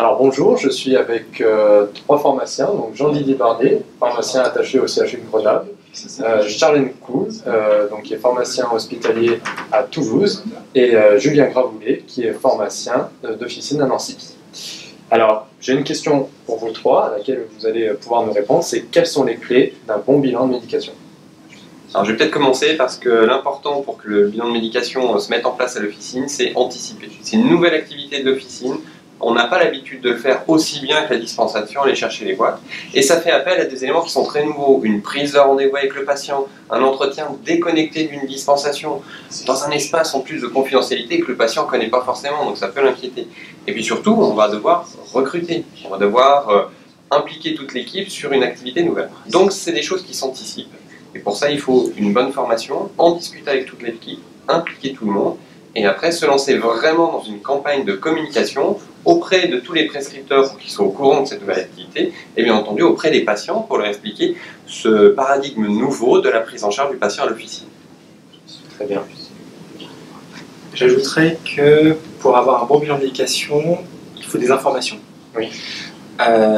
Alors bonjour, je suis avec trois pharmaciens, donc Jean-Didier Bardet, pharmacien attaché au CHU de Grenoble, Charles Ncou, donc qui est pharmacien hospitalier à Toulouse, et Julien Gravoulet, qui est pharmacien d'officine à Nancy. Alors, j'ai une question pour vous trois, à laquelle vous allez pouvoir me répondre, c'est quelles sont les clés d'un bon bilan de médication? Alors je vais peut-être commencer parce que l'important pour que le bilan de médication se mette en place à l'officine, c'est anticiper. C'est une nouvelle activité de l'officine. On n'a pas l'habitude de le faire aussi bien que la dispensation, aller chercher les boîtes. Et ça fait appel à des éléments qui sont très nouveaux. Une prise de rendez-vous avec le patient, un entretien déconnecté d'une dispensation, dans un espace en plus de confidentialité que le patient ne connaît pas forcément, donc ça peut l'inquiéter. Et puis surtout, on va devoir recruter. On va devoir impliquer toute l'équipe sur une activité nouvelle. Donc c'est des choses qui s'anticipent. Et pour ça, il faut une bonne formation, en discuter avec toute l'équipe, impliquer tout le monde, et après se lancer vraiment dans une campagne de communication auprès de tous les prescripteurs pour qu'ils soient au courant de cette nouvelle activité, et bien entendu auprès des patients pour leur expliquer ce paradigme nouveau de la prise en charge du patient à l'officine. Très bien. J'ajouterais que pour avoir un bon bilan de médication, il faut des informations. Oui.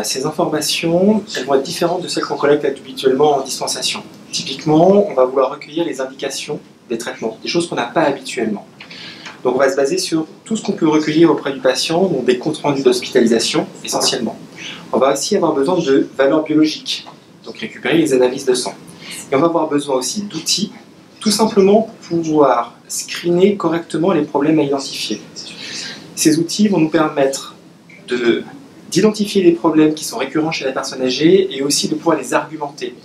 Ces informations, elles vont être différentes de celles qu'on collecte habituellement en dispensation. Typiquement, on va vouloir recueillir les indications des traitements, des choses qu'on n'a pas habituellement. Donc on va se baser sur tout ce qu'on peut recueillir auprès du patient, donc des comptes rendus d'hospitalisation essentiellement. On va aussi avoir besoin de valeurs biologiques, donc récupérer les analyses de sang. Et on va avoir besoin aussi d'outils, tout simplement pour pouvoir screener correctement les problèmes à identifier. Ces outils vont nous permettre d'identifier les problèmes qui sont récurrents chez la personne âgée et aussi de pouvoir les argumenter.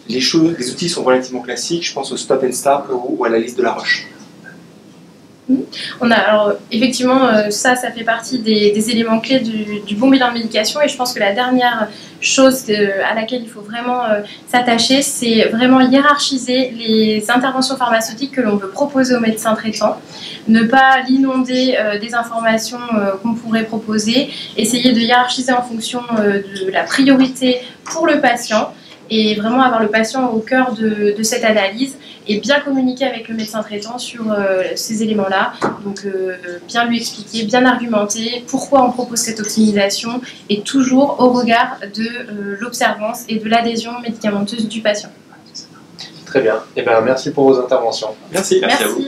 Les outils sont relativement classiques, je pense au Stop and Start ou à la liste de la Roche. Alors, effectivement, ça fait partie des éléments clés du bon bilan de médication, et je pense que la dernière chose à laquelle il faut vraiment s'attacher, c'est vraiment hiérarchiser les interventions pharmaceutiques que l'on veut proposer aux médecins traitants, ne pas l'inonder des informations qu'on pourrait proposer, essayer de hiérarchiser en fonction de la priorité pour le patient, et vraiment avoir le patient au cœur de cette analyse et bien communiquer avec le médecin traitant sur ces éléments-là. Donc bien lui expliquer, bien argumenter pourquoi on propose cette optimisation et toujours au regard de l'observance et de l'adhésion médicamenteuse du patient. Très bien. Eh bien, merci pour vos interventions. Merci. Merci à vous.